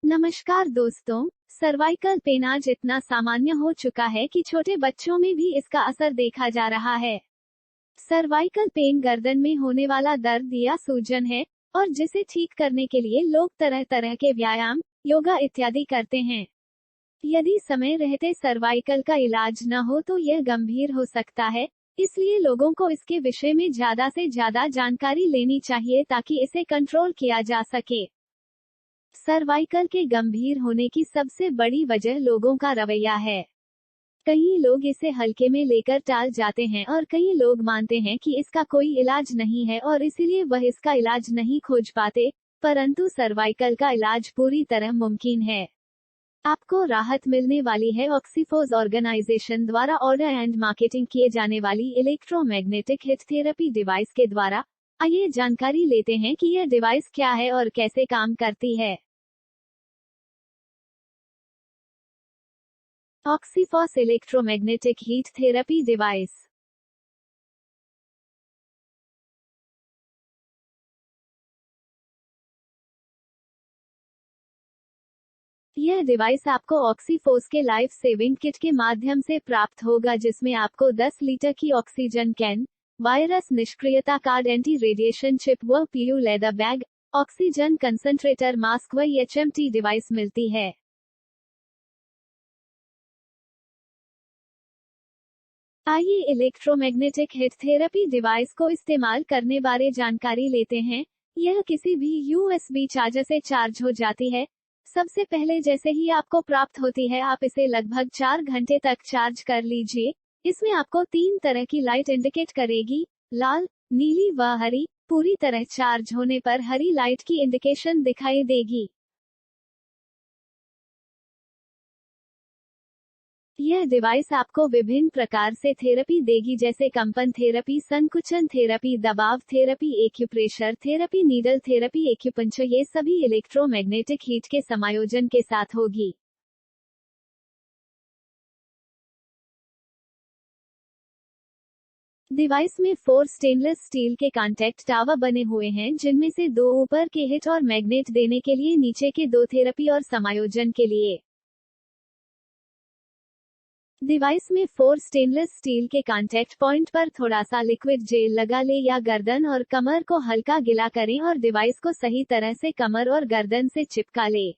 नमस्कार दोस्तों। Cervical pain आज इतना सामान्य हो चुका है कि छोटे बच्चों में भी इसका असर देखा जा रहा है। सर्वाइकल पेन गर्दन में होने वाला दर्द या सूजन है और जिसे ठीक करने के लिए लोग तरह तरह के व्यायाम, योगा इत्यादि करते हैं। यदि समय रहते सर्वाइकल का इलाज न हो तो यह गंभीर हो सकता है, इसलिए लोगों को इसके विषय में ज्यादा से ज्यादा जानकारी लेनी चाहिए ताकि इसे कंट्रोल किया जा सके। सर्वाइकल के गंभीर होने की सबसे बड़ी वजह लोगों का रवैया है। कई लोग इसे हल्के में लेकर टाल जाते हैं और कई लोग मानते हैं कि इसका कोई इलाज नहीं है और इसीलिए वह इसका इलाज नहीं खोज पाते, परंतु सर्वाइकल का इलाज पूरी तरह मुमकिन है। आपको राहत मिलने वाली है ऑक्सीफोर्स ऑर्गेनाइजेशन द्वारा ऑर्डर एंड मार्केटिंग किए जाने वाली इलेक्ट्रोमैग्नेटिक हिट थेरेपी डिवाइस के द्वारा। आइए जानकारी लेते हैं कि यह डिवाइस क्या है और कैसे काम करती है। ऑक्सीफॉर्स इलेक्ट्रोमैग्नेटिक हीट थेरेपी डिवाइस। यह डिवाइस आपको ऑक्सीफोर्स के लाइफ सेविंग किट के माध्यम से प्राप्त होगा, जिसमें आपको 10 लीटर की ऑक्सीजन कैन, वायरस निष्क्रियता कार्ड, एंटी रेडिएशन चिप व PU leather bag, oxygen concentrator mask व एचएमटी डिवाइस मिलती है। आइए इलेक्ट्रोमैग्नेटिक हिट थेरेपी डिवाइस को इस्तेमाल करने बारे जानकारी लेते हैं। यह किसी भी यूएसबी चार्जर से चार्ज हो जाती है। सबसे पहले जैसे ही आपको प्राप्त होती है आप इसे लगभग 4 घंटे तक चार्ज कर लीजिए। इसमें आपको 3 तरह की लाइट इंडिकेट करेगी, लाल, नीली व हरी। पूरी तरह चार्ज होने पर हरी लाइट की इंडिकेशन दिखाई देगी। यह डिवाइस आपको विभिन्न प्रकार से थेरेपी देगी, जैसे कंपन थेरेपी, संकुचन थेरेपी, दबाव therapy, acupressure therapy, needle therapy, acupuncture. ये सभी इलेक्ट्रोमैग्नेटिक हीट के समायोजन के साथ होगी। डिवाइस में 4 स्टेनलेस स्टील के कॉन्टैक्ट टावर बने हुए हैं, जिनमें से 2 ऊपर के हिट और मैग्नेट देने के लिए, नीचे के 2 थेरेपी और समायोजन के लिए। डिवाइस में 4 स्टेनलेस स्टील के कॉन्टैक्ट पॉइंट पर थोड़ा सा लिक्विड जेल लगा ले या गर्दन और कमर को हल्का गिला करें और डिवाइस को सही तरह से कमर और गर्दन से चिपका ले।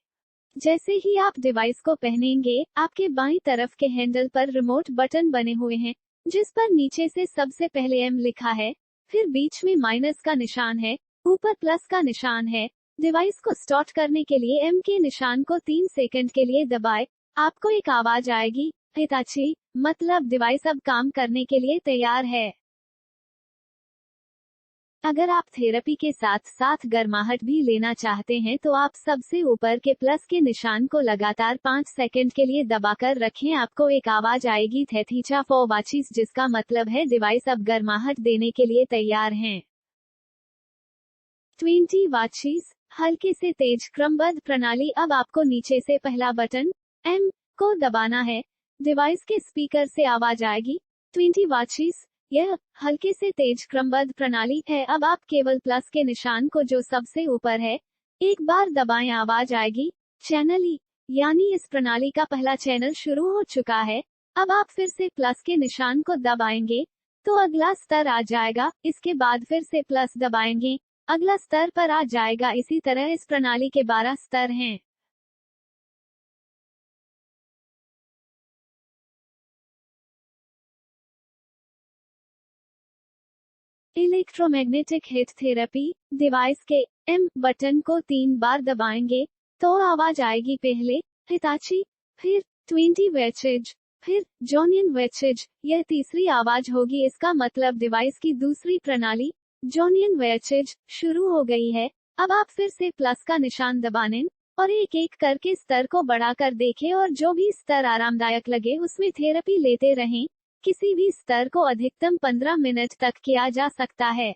जैसे ही आप डिवाइस को पहनेंगे, आपके बाईं तरफ के हैंडल पर रिमोट बटन बने हुए हैं, जिस पर नीचे से सबसे पहले एम लिखा है, फिर बीच में माइनस का निशान है, ऊपर प्लस का निशान है। डिवाइस को स्टार्ट करने के लिए एम के निशान को 3 सेकंड के लिए दबाएं। आपको एक आवाज आएगी, हिताची, मतलब डिवाइस अब काम करने के लिए तैयार है। अगर आप थेरेपी के साथ साथ गर्माहट भी लेना चाहते हैं तो आप सबसे ऊपर के प्लस के निशान को लगातार 5 सेकंड के लिए दबाकर रखें। आपको एक आवाज आएगी, थेथीचा फॉर वाचिस, जिसका मतलब है डिवाइस अब गर्माहट देने के लिए तैयार हैं। 20 वाचिस, हल्के से तेज क्रमबद्ध प्रणाली। अब आपको नीचे से पहला बटन एम को दबाना है। डिवाइस के स्पीकर से आवाज आएगी, 20 वाचिस। यह हल्के से तेज क्रमबद्ध प्रणाली है। अब आप केवल प्लस के निशान को, जो सबसे ऊपर है, एक बार दबाएं। आवाज आएगी, चैनल ई, यानी इस प्रणाली का पहला चैनल शुरू हो चुका है। अब आप फिर से प्लस के निशान को दबाएंगे तो अगला स्तर आ जाएगा। इसके बाद फिर से प्लस दबाएंगे, अगला स्तर पर आ जाएगा। इसी तरह इस प्रणाली के 12 स्तर हैं। इलेक्ट्रोमैग्नेटिक हिट थेरेपी डिवाइस के एम बटन को 3 बार दबाएंगे तो आवाज आएगी, पहले हिताची, फिर 20 वेचेज, फिर जॉनियन वेचेज। यह तीसरी आवाज होगी। इसका मतलब डिवाइस की दूसरी प्रणाली जॉनियन वेचेज शुरू हो गई है। अब आप फिर से प्लस का निशान दबाने और एक एक करके स्तर को बढ़ाकर देखें और जो भी स्तर आरामदायक लगे उसमें थेरेपी लेते रहें। किसी भी स्तर को अधिकतम 15 मिनट तक किया जा सकता है।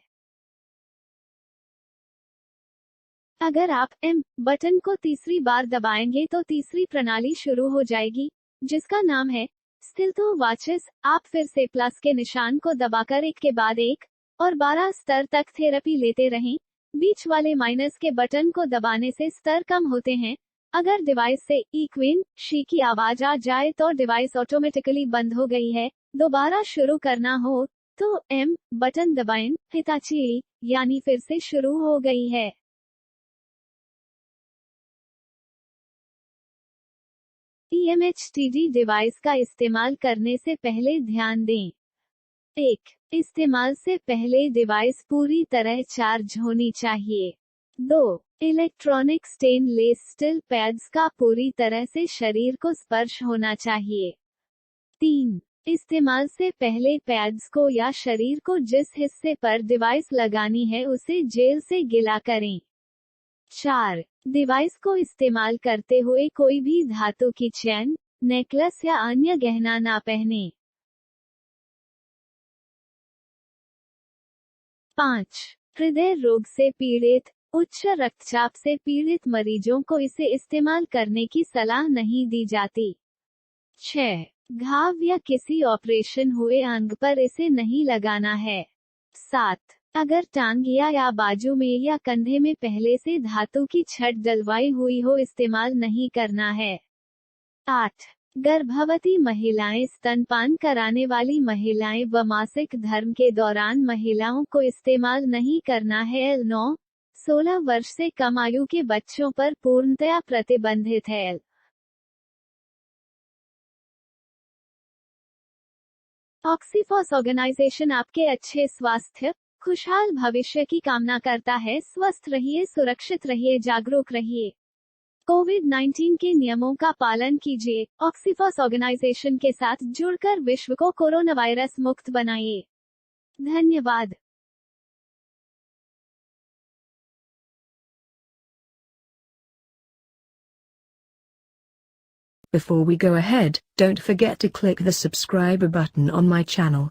अगर आप एम बटन को तीसरी बार दबाएंगे तो तीसरी प्रणाली शुरू हो जाएगी, जिसका नाम है स्थिल्थो वाचिस। आप फिर से प्लस के निशान को दबाकर एक के बाद एक और 12 स्तर तक थेरेपी लेते रहें। बीच वाले माइनस के बटन को दबाने से स्तर कम होते हैं। अगर डिवाइस से इक्विन शी की आवाज आ जाए तो डिवाइस ऑटोमेटिकली बंद हो गई है। दोबारा शुरू करना हो तो एम बटन दबाएं। हिताची यानी फिर से शुरू हो गई है। EMHTD डिवाइस का इस्तेमाल करने से पहले ध्यान दें। 1. इस्तेमाल से पहले डिवाइस पूरी तरह चार्ज होनी चाहिए। 2. इलेक्ट्रॉनिक स्टेनलेस स्टील पैड्स का पूरी तरह से शरीर को स्पर्श होना चाहिए। 3. इस्तेमाल से पहले पैड्स को या शरीर को जिस हिस्से पर डिवाइस लगानी है उसे जेल से गिला करें। 4. डिवाइस को इस्तेमाल करते हुए कोई भी धातु की चेन, नेकलेस या अन्य गहना ना पहने। 5. हृदय रोग से पीड़ित, उच्च रक्तचाप से पीड़ित मरीजों को इसे इस्तेमाल करने की सलाह नहीं दी जाती। 6. घाव या किसी ऑपरेशन हुए अंग पर इसे नहीं लगाना है। 7. अगर टांग या बाजू में या कंधे में पहले से धातु की छड़ डलवाई हुई हो इस्तेमाल नहीं करना है। 8. गर्भवती महिलाएं, स्तनपान कराने वाली महिलाएं व मासिक धर्म के दौरान महिलाओं को इस्तेमाल नहीं करना है। 9. 16 वर्ष से कम आयु के बच्चों पर पूर्णतया प्रतिबंधित है। ऑक्सीफॉस ऑर्गेनाइजेशन आपके अच्छे स्वास्थ्य, खुशहाल भविष्य की कामना करता है। स्वस्थ रहिए, सुरक्षित रहिए, जागरूक रहिए। कोविड-19 के नियमों का पालन कीजिए। ऑक्सीफॉस ऑर्गेनाइजेशन के साथ जुड़कर विश्व को कोरोना वायरस मुक्त बनाइए। धन्यवाद। Before we go ahead, don't forget to click the subscribe button on my channel.